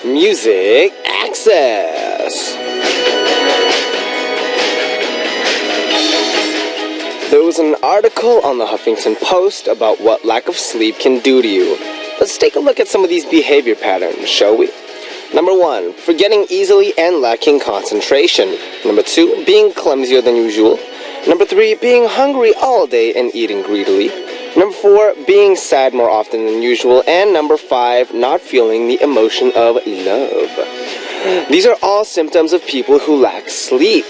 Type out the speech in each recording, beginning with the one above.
Music Access. There was an article on the Huffington Post about what lack of sleep can do to you. Let's take a look at some of these behavior patterns, shall we? Number 1, forgetting easily and lacking concentration. Number 2, being clumsier than usual. Number 3, being hungry all day and eating greedily. Number 4, being sad more often than usual. And number 5, not feeling the emotion of love. These are all symptoms of people who lack sleep.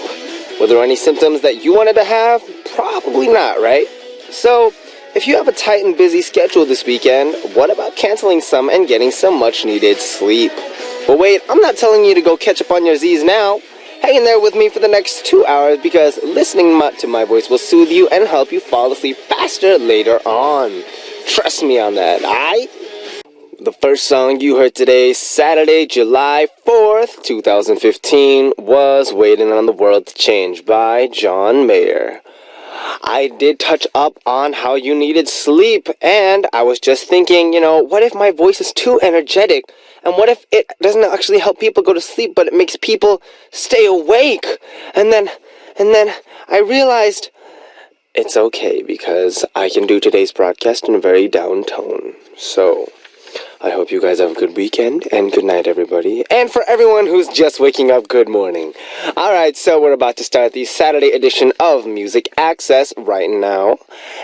Were there any symptoms that you wanted to have? Probably not, right? So, if you have a tight and busy schedule this weekend, what about canceling some and getting some much needed sleep? But wait, I'm not telling you to go catch up on your Z's now. Hang in there with me for the next 2 hours because listening to my voice will soothe you and help you fall asleep faster later on. Trust me on that, alright? The first song you heard today, Saturday, July 4th, 2015, was Waiting on the World to Change by John Mayer. I did touch up on how you needed sleep, and I was just thinking, what if my voice is too energetic? And what if it doesn't actually help people go to sleep, but it makes people stay awake? And then I realized it's okay because I can do today's broadcast in a very down tone. So I hope you guys have a good weekend, and good night, everybody. And for everyone who's just waking up, good morning. Alright, so we're about to start the Saturday edition of Music Access right now.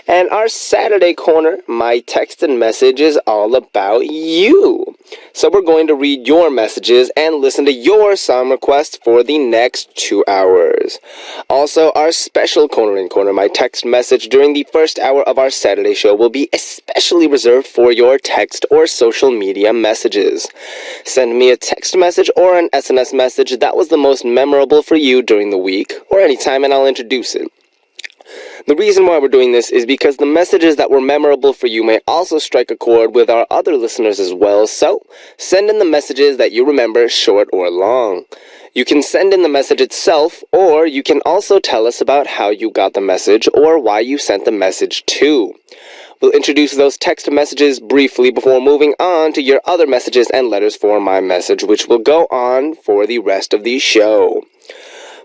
And our Saturday corner, my text and message, is all about you. So we're going to read your messages and listen to your song requests for the next 2 hours. Also, our special corner in corner, my text message during the first hour of our Saturday show will be especially reserved for your text or social media messages. Send me a text message or an SNS message that was the most memorable for you during the week or anytime, and I'll introduce it. The reason why we're doing this is because the messages that were memorable for you may also strike a chord with our other listeners as well, so send in the messages that you remember, short or long. You can send in the message itself, or you can also tell us about how you got the message or why you sent the message too. We'll introduce those text messages briefly before moving on to your other messages and letters for my message, which will go on for the rest of the show.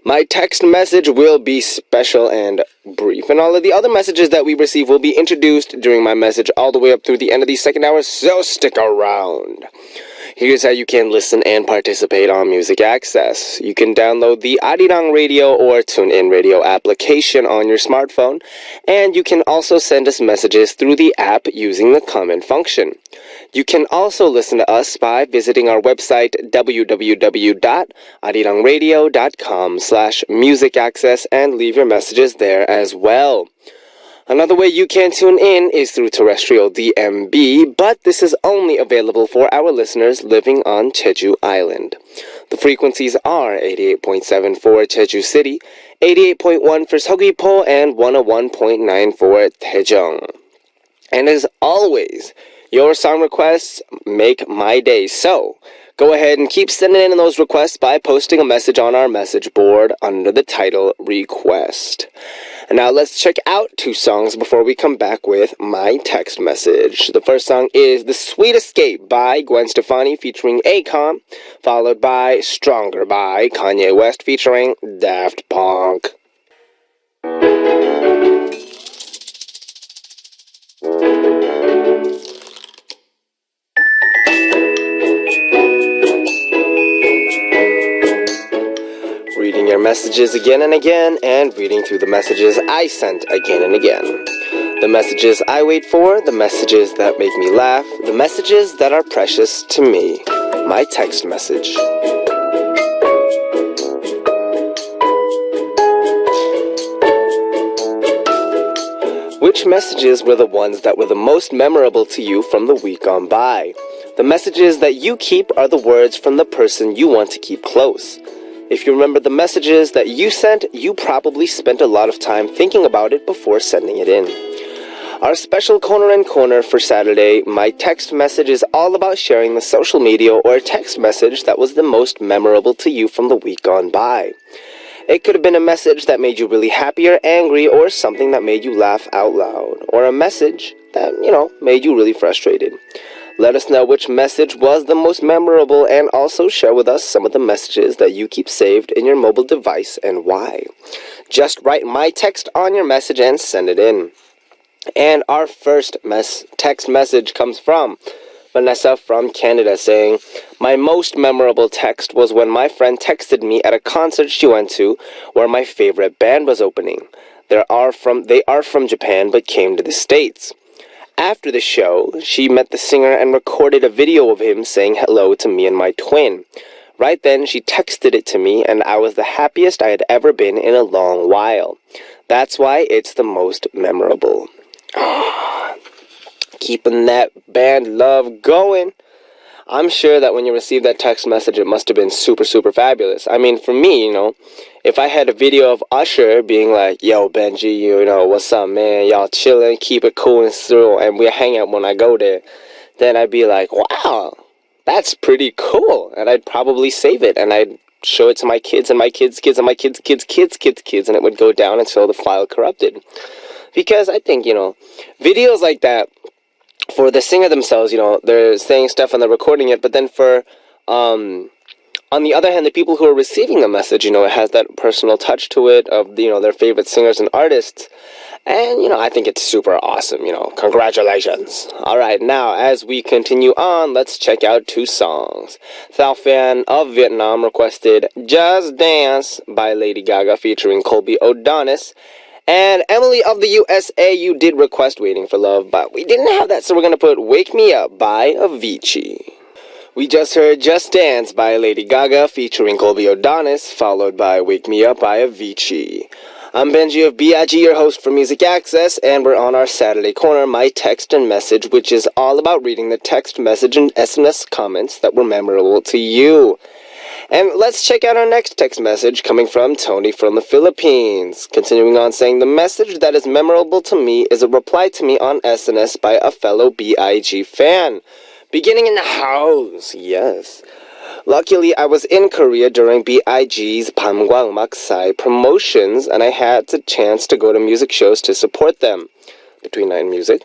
My text message will be special and brief, and all of the other messages that we receive will be introduced during my message all the way up through the end of the second hour, so stick around. Here's how you can listen and participate on Music Access. You can download the Arirang Radio or TuneIn Radio application on your smartphone, and you can also send us messages through the app using the comment function. You can also listen to us by visiting our website www.arirangradio.com/musicaccess and leave your messages there as well. Another way you can tune in is through terrestrial DMB, but this is only available for our listeners living on Jeju Island. The frequencies are 88.7 for Jeju City, 88.1 for Seogwipo, and 101.9 for Daejeong. And as always, your song requests make my day, so go ahead and keep sending in those requests by posting a message on our message board under the title Request. And now let's check out 2 songs before we come back with my text message. The first song is The Sweet Escape by Gwen Stefani featuring Akon, followed by Stronger by Kanye West featuring Daft Punk. Reading your messages again and again, and reading through the messages I sent again and again. The messages I wait for, the messages that make me laugh, the messages that are precious to me. My text message. Which messages were the ones that were the most memorable to you from the week gone by? The messages that you keep are the words from the person you want to keep close. If you remember the messages that you sent, you probably spent a lot of time thinking about it before sending it in. Our special corner and corner for Saturday, my text message, is all about sharing the social media or text message that was the most memorable to you from the week gone by. It could have been a message that made you really happy or angry, or something that made you laugh out loud, or a message that, made you really frustrated. Let us know which message was the most memorable, and also share with us some of the messages that you keep saved in your mobile device and why. Just write my text on your message and send it in. And our first text message comes from Vanessa from Canada, saying, "My most memorable text was when my friend texted me at a concert she went to where my favorite band was opening. They are from Japan but came to the States. After the show, she met the singer and recorded a video of him saying hello to me and my twin. Right then, she texted it to me, and I was the happiest I had ever been in a long while. That's why it's the most memorable." Keeping that band love going. I'm sure that when you received that text message, it must have been super, super fabulous. I mean, for me, if I had a video of Usher being like, "Yo, Benji, what's up, man? Y'all chilling, keep it cool and through, and we hang out when I go there," then I'd be like, wow, that's pretty cool. And I'd probably save it, and I'd show it to my kids and my kids' kids and my kids' kids' kids' kids' kids, and it would go down until the file corrupted. Because I think, videos like that, for the singer themselves, they're saying stuff and they're recording it, but then on the other hand, the people who are receiving the message, it has that personal touch to it of, their favorite singers and artists, and, I think it's super awesome, congratulations. Alright, now, as we continue on, let's check out two songs. Thao Fan of Vietnam requested Just Dance by Lady Gaga featuring Colby O'Donis. And Emily of the USA, you did request Waiting for Love, but we didn't have that, so we're going to put Wake Me Up by Avicii. We just heard Just Dance by Lady Gaga featuring Colby O'Donis, followed by Wake Me Up by Avicii. I'm Benji of BIG, your host for Music Access, and we're on our Saturday Corner, My Text and Message, which is all about reading the text message and SMS comments that were memorable to you. And let's check out our next text message coming from Tony from the Philippines. Continuing on saying, "The message that is memorable to me is a reply to me on SNS by a fellow BIG fan. Beginning in the house, yes. Luckily, I was in Korea during BIG's Pamgwang Maksai promotions, and I had the chance to go to music shows to support them. Between Night and Music.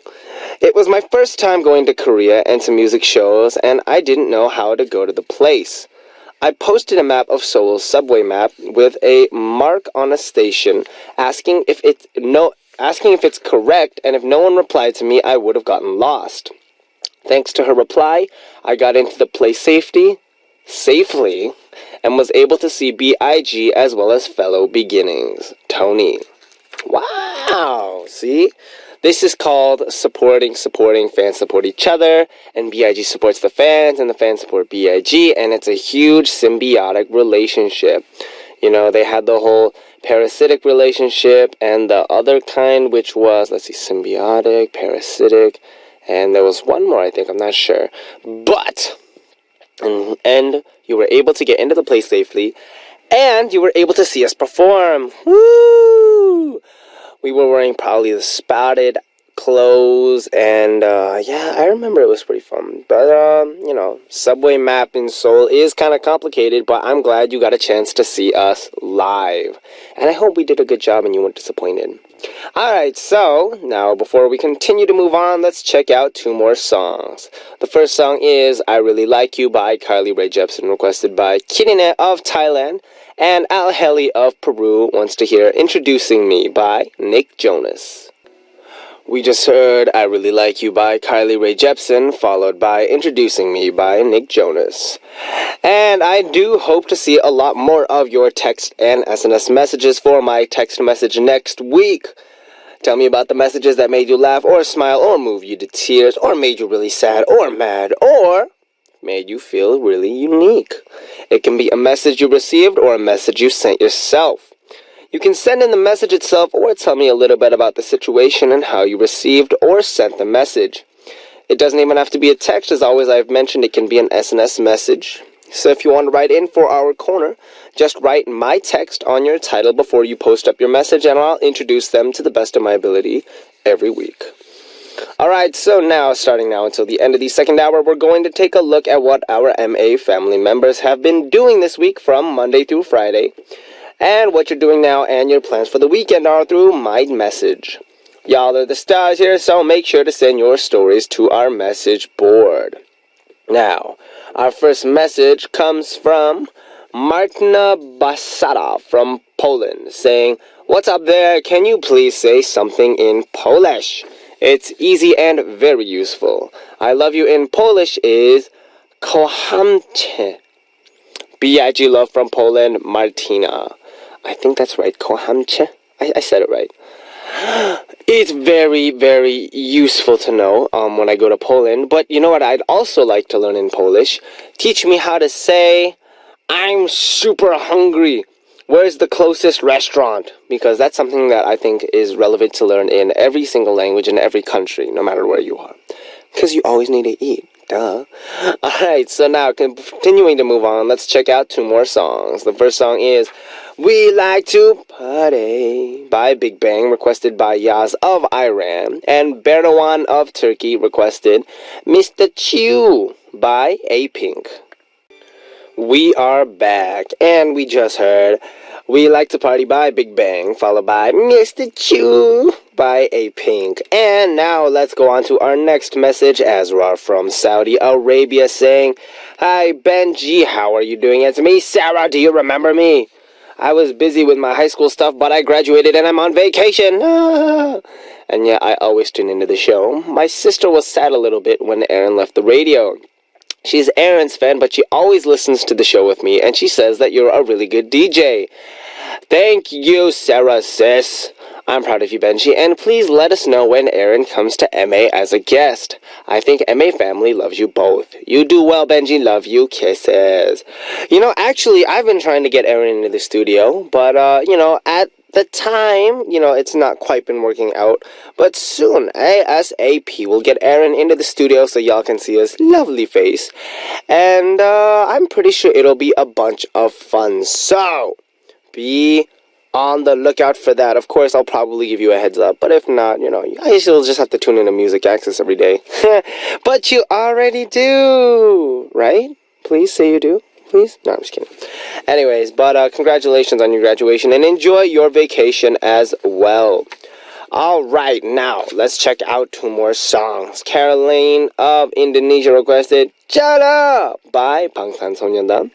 It was my first time going to Korea and to music shows, and I didn't know how to go to the place. I posted a map of Seoul's subway map with a mark on a station asking if it's correct, and if no one replied to me, I would have gotten lost. Thanks to her reply, I got into the place safely, and was able to see BIG as well as fellow beginnings. Tony." Wow, see? This is called supporting, fans support each other, and BIG supports the fans, and the fans support BIG, and it's a huge symbiotic relationship. They had the whole parasitic relationship, and the other kind, which was, symbiotic, parasitic, and there was one more, I think, I'm not sure. But, in the end, you were able to get into the place safely, and you were able to see us perform. Woo! We were wearing probably the spouted clothes, and I remember it was pretty fun. But, subway map in Seoul is kind of complicated, but I'm glad you got a chance to see us live. And I hope we did a good job and you weren't disappointed. Alright, so, now before we continue to move on, let's check out two more songs. The first song is I Really Like You by Carly Rae Jepsen, requested by Kirine of Thailand. And Al Heli of Peru wants to hear Introducing Me by Nick Jonas. We just heard I Really Like You by Carly Rae Jepsen, followed by Introducing Me by Nick Jonas. And I do hope to see a lot more of your text and SNS messages for my text message next week. Tell me about the messages that made you laugh or smile or move you to tears or made you really sad or mad or made you feel really unique. It can be a message you received or a message you sent yourself. You can send in the message itself or tell me a little bit about the situation and how you received or sent the message. It doesn't even have to be a text. As always, I've mentioned it can be an SNS message. So if you want to write in for our corner, just write my text on your title before you post up your message, and I'll introduce them to the best of my ability every week. Alright, so now, starting now until the end of the second hour, we're going to take a look at what our MA family members have been doing this week from Monday through Friday, and what you're doing now and your plans for the weekend are through my message. Y'all are the stars here, so make sure to send your stories to our message board. Now, our first message comes from Martina Basada from Poland, saying, "What's up there? Can you please say something in Polish? It's easy and very useful. I love you in Polish is kocham cię." B.I.G. love from Poland, Martina. I think that's right, kocham cię. I said it right. It's very, very useful to know when I go to Poland. But you know what I'd also like to learn in Polish? Teach me how to say, "I'm super hungry. Where's the closest restaurant?" Because that's something that I think is relevant to learn in every single language in every country, no matter where you are. Because you always need to eat. Duh. Alright, so now continuing to move on, let's check out two more songs. The first song is "We Like to Party" by Big Bang, requested by Yaz of Iran, and Bernawan of Turkey requested "Mr. Chew" by A-Pink. We are back, and we just heard "We Like to Party" by Big Bang, followed by "Mr. Chew" by A-Pink. And now let's go on to our next message, Azrar from Saudi Arabia, saying, "Hi Benji, how are you doing? It's me, Sarah. Do you remember me? I was busy with my high school stuff, but I graduated and I'm on vacation." And yeah, I always tune into the show. My sister was sad a little bit when Aaron left the radio. She's Aaron's fan, but she always listens to the show with me, and she says that you're a really good DJ. Thank you, Sarah, sis. I'm proud of you, Benji, and please let us know when Aaron comes to MA as a guest. I think MA family loves you both. You do well, Benji. Love you. Kisses. Actually, I've been trying to get Aaron into the studio, but, at the time, it's not quite been working out. But soon, ASAP, we'll get Aaron into the studio so y'all can see his lovely face. And I'm pretty sure it'll be a bunch of fun. So, be on the lookout for that. Of course, I'll probably give you a heads up. But if not, I still just have to tune in to Music Access every day. But you already do, right? Please say you do. Please? No, I'm just kidding. Anyways, but congratulations on your graduation and enjoy your vacation as well. Alright, now let's check out two more songs. Caroline of Indonesia requested "Jala" by 방탄소년단,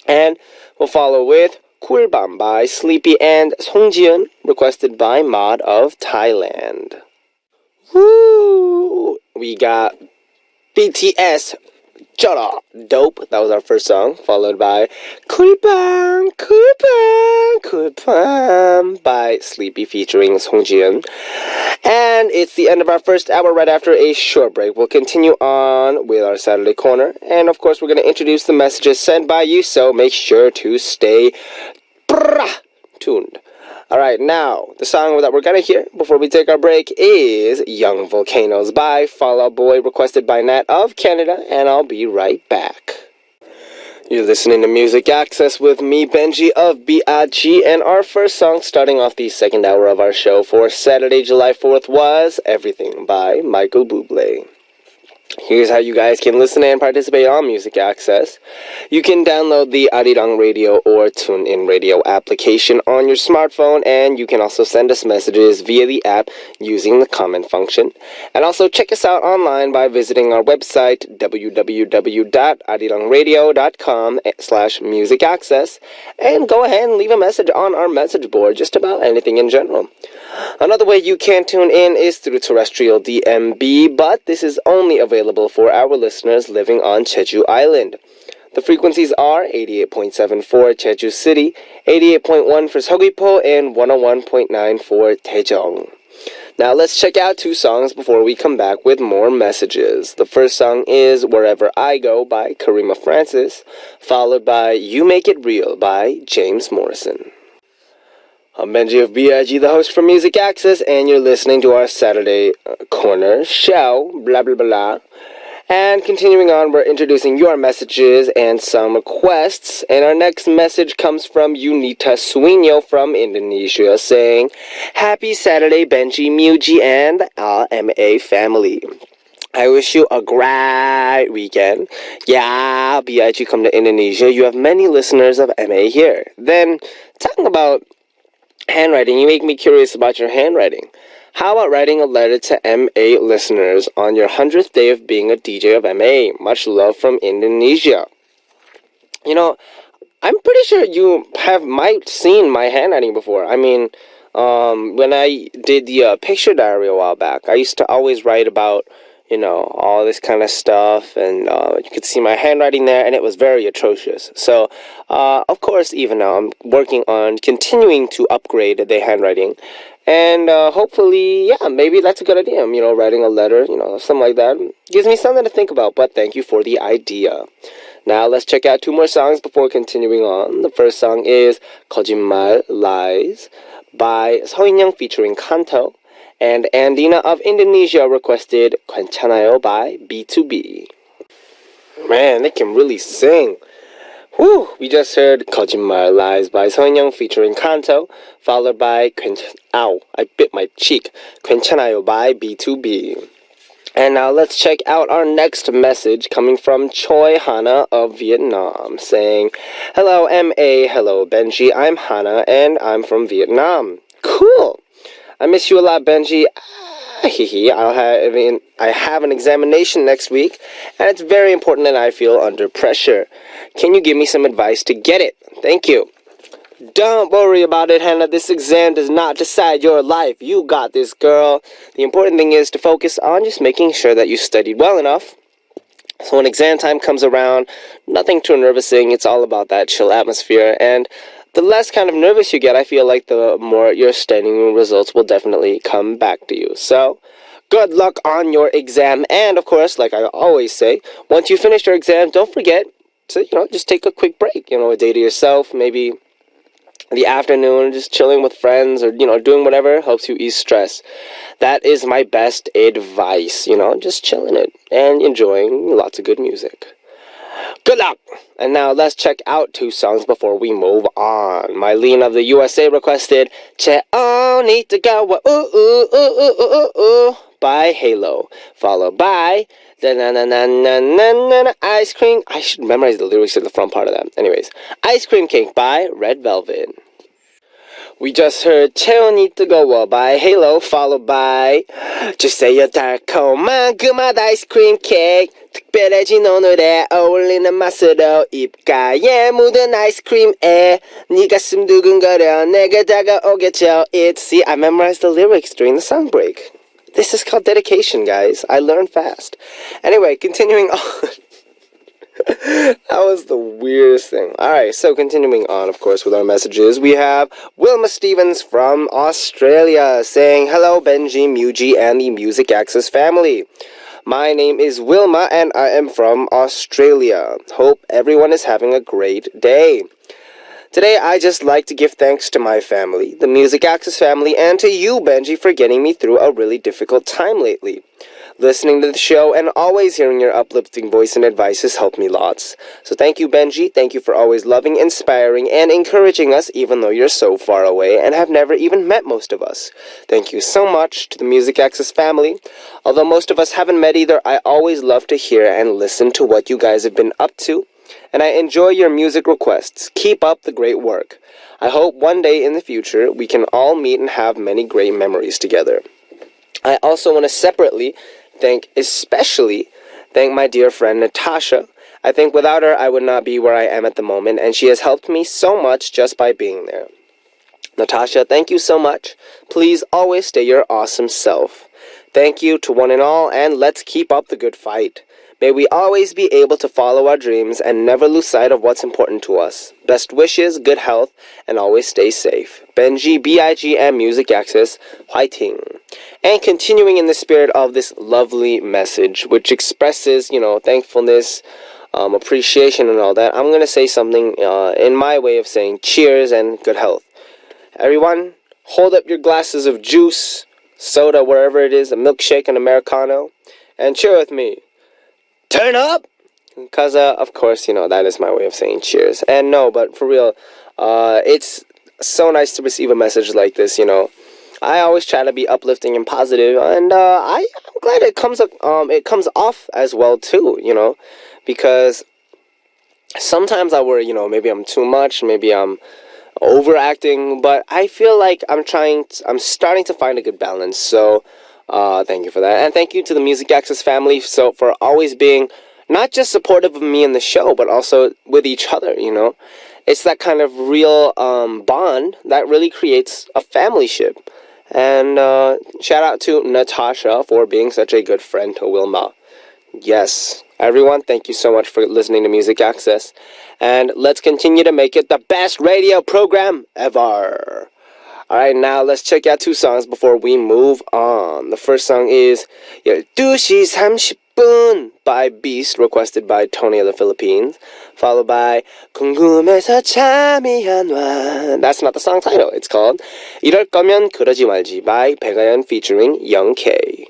and we'll follow with "쿨밤" by Sleepy and Songjian, requested by Mod of Thailand. Woo! We got BTS "Jala" Dope. That was our first song, followed by "쿨밤 쿨밤 쿨밤" by Sleepy featuring Songjian. And it's the end of our first hour. Right after a short break, we'll continue on with our Saturday Corner, and of course we're going to introduce the messages sent by you, so make sure to stay tuned. Alright, now, the song that we're gonna hear before we take our break is "Young Volcanoes" by Fall Out Boy, requested by Nat of Canada, and I'll be right back. You're listening to Music Access with me, Benji of B.I.G., and our first song starting off the second hour of our show for Saturday, July 4th was "Everything" by Michael Bublé. Here's how you guys can listen and participate on Music Access. You can download the Arirang Radio or TuneIn Radio application on your smartphone, and you can also send us messages via the app using the comment function. And also check us out online by visiting our website, www.arirangradio.com/musicaccess, and go ahead and leave a message on our message board, just about anything in general. Another way you can tune in is through terrestrial DMB, but this is only available for our listeners living on Jeju Island. The frequencies are 88.7 for Jeju City, 88.1 for Seogwipo, and 101.9 for Daejeong. Now let's check out two songs before we come back with more messages. The first song is "Wherever I Go" by Karima Francis, followed by "You Make It Real" by James Morrison. I'm Benji of B.I.G., the host for Music Access, and you're listening to our Saturday Corner show, blah, blah, blah. And continuing on, we're introducing your messages and some requests. And our next message comes from Unita Suino from Indonesia, saying, "Happy Saturday, Benji, Muji, and LMA family. I wish you a great weekend. Yeah, B.I.G. come to Indonesia. You have many listeners of MA here." Then, talking about handwriting, you make me curious about your handwriting. How about writing a letter to MA listeners on your 100th day of being a DJ of MA? Much love from Indonesia. You know, I'm pretty sure you might seen my handwriting before. I mean, when I did the picture diary a while back, I used to always write about, all this kind of stuff, and you could see my handwriting there, and it was very atrocious. So, of course, even now, I'm working on continuing to upgrade the handwriting, and hopefully, yeah, maybe that's a good idea. Writing a letter, something like that gives me something to think about. But thank you for the idea. Now let's check out two more songs before continuing on. The first song is 거짓말 Lies by 서인영 featuring Kanto, and Andina of Indonesia requested 괜찮아요 by B2B. Man, they can really sing. Whew, we just heard 거짓말 Lies by 서인영 featuring Kanto, followed by Ow, I bit my cheek. 괜찮아요 by B2B. And now let's check out our next message coming from Choi Hana of Vietnam, saying, "Hello MA, hello Benji, I'm Hana and I'm from Vietnam." Cool! I miss you a lot, Benji. I have an examination next week, and it's very important that I feel under pressure. Can you give me some advice to get it? Thank you. Don't worry about it, Hannah. This exam does not decide your life. You got this, girl. The important thing is to focus on just making sure that you studied well enough. So when exam time comes around, nothing too nervousing. It's all about that chill atmosphere. And the less kind of nervous you get, I feel like the more your studying results will definitely come back to you. So good luck on your exam. And of course, like I always say, once you finish your exam, don't forget to, just take a quick break. A day to yourself, maybe the afternoon, just chilling with friends or, doing whatever helps you ease stress. That is my best advice, just chilling it and enjoying lots of good music. Good luck! And now let's check out two songs before we move on. Mylene of the USA requested "Cheonita to Go Ooh Ooh Ooh Ooh Ooh Ooh" by Halo, followed by Ice Cream. I should memorize the lyrics to the front part of that. Anyways, Ice Cream Cake by Red Velvet. We just heard 체온이 뜨거워 by Halo, followed by 주세요 달콤한 그 맛 ice cream cake. 특별해진 오늘에 어울리는 맛으로 입가에 묻은 아이스크림에 네 가슴 두근거려 내게 다가오겠죠. See, I memorized the lyrics during the song break. This is called dedication, guys. I learn fast. Anyway, continuing on. That was the weirdest thing. Alright, so continuing on, of course, with our messages, we have Wilma Stevens from Australia saying, "Hello, Benji, Muji, and the Music Access family. My name is Wilma, and I am from Australia. Hope everyone is having a great day. Today, I just like to give thanks to my family, the Music Access family, and to you, Benji, for getting me through a really difficult time lately. Listening to the show and always hearing your uplifting voice and advice has helped me lots. So thank you, Benji. Thank you for always loving, inspiring, and encouraging us, even though you're so far away and have never even met most of us. Thank you so much to the Music Access family. Although most of us haven't met either, I always love to hear and listen to what you guys have been up to, and I enjoy your music requests. Keep up the great work. I hope one day in the future we can all meet and have many great memories together. I also want to especially thank my dear friend Natasha. I think without her I would not be where I am at the moment, and she has helped me so much just by being there. Natasha, thank you so much. Please always stay your awesome self. Thank you to one and all, and let's keep up the good fight. May we always be able to follow our dreams and never lose sight of what's important to us. Best wishes, good health, and always stay safe. Benji, BIGM Music Access, fighting." And continuing in the spirit of this lovely message, which expresses, thankfulness, appreciation, and all that, I'm going to say something in my way of saying cheers and good health. Everyone, hold up your glasses of juice, soda, wherever it is, a milkshake, an Americano, and cheer with me. Turn up! Because, of course, that is my way of saying cheers. And no, but for real, it's so nice to receive a message like this, I always try to be uplifting and positive, and I'm glad it comes off as well, too, because sometimes I worry, maybe I'm too much, maybe I'm overacting, but I feel like I'm starting to find a good balance. So thank you for that, and thank you to the Music Access family for always being not just supportive of me in the show, but also with each other. It's that kind of real bond that really creates a familyship. And shout out to Natasha for being such a good friend to Wilma. Yes, everyone, thank you so much for listening to Music Access. And let's continue to make it the best radio program ever. Alright, now let's check out 2 songs before we move on. The first song is 12시 30분 by Beast, requested by Tony of the Philippines, followed by 궁금해서 잠이 안 와. That's not the song title. It's called 이럴 거면 그러지 말지 by 백아연 featuring Young K.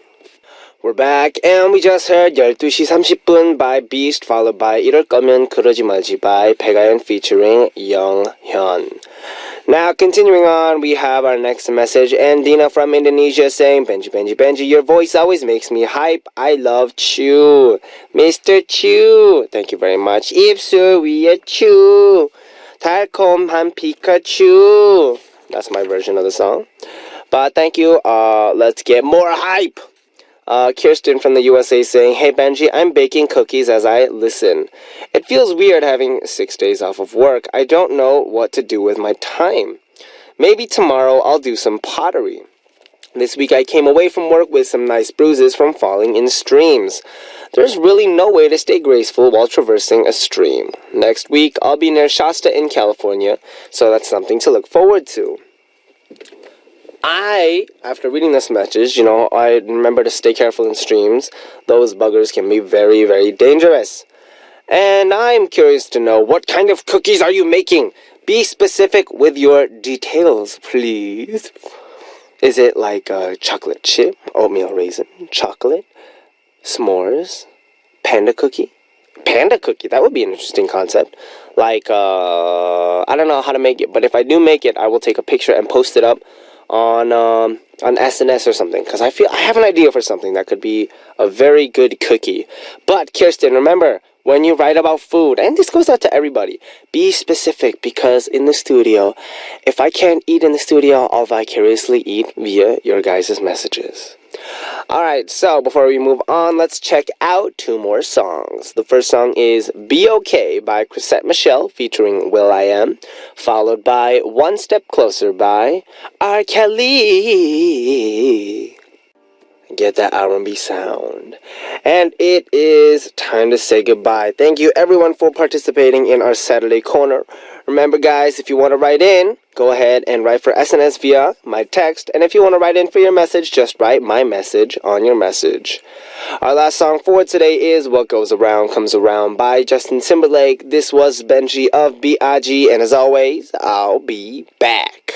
We're back, and we just heard 12시 30분 by Beast, followed by 이럴 거면 그러지 말지 by 백아연 featuring Young Hyun. Now, continuing on, we have our next message, and Dina from Indonesia saying, Benji, your voice always makes me hype. I love Chu. Mr. Chu. Thank you very much. 입술 위에 Chu. 달콤한 피카츄. That's my version of the song. But thank you. Let's get more hype. Kirsten from the USA saying, hey Benji, I'm baking cookies as I listen. It feels weird having 6 days off of work. I don't know what to do with my time. Maybe tomorrow I'll do some pottery. This week I came away from work with some nice bruises from falling in streams. There's really no way to stay graceful while traversing a stream. Next week I'll be near Shasta in California, so that's something to look forward to. After reading this message, I remember to stay careful in streams. Those buggers can be very, very dangerous. And I'm curious to know, what kind of cookies are you making? Be specific with your details, please. Is it like a chocolate chip, oatmeal raisin, chocolate, s'mores, panda cookie? Panda cookie, that would be an interesting concept. Like, I don't know how to make it, but if I do make it, I will take a picture and post it up on SNS or something, because I feel I have an idea for something that could be a very good cookie. But Kirsten, remember, when you write about food, and this goes out to everybody, be specific, because in the studio, if I can't eat in the studio, I'll vicariously eat via your guys' messages. Alright, so before we move on, let's check out 2 more songs. The first song is Be Okay by Chrisette Michele featuring will.i.am, followed by One Step Closer by R. Kelly. Get that R&B sound. And it is time to say goodbye. Thank you everyone for participating in our Saturday Corner. Remember guys, if you want to write in, go ahead and write for SNS via my text. And if you want to write in for your message, just write my message on your message. Our last song for today is What Goes Around Comes Around by Justin Timberlake. This was Benji of B.I.G. And as always, I'll be back.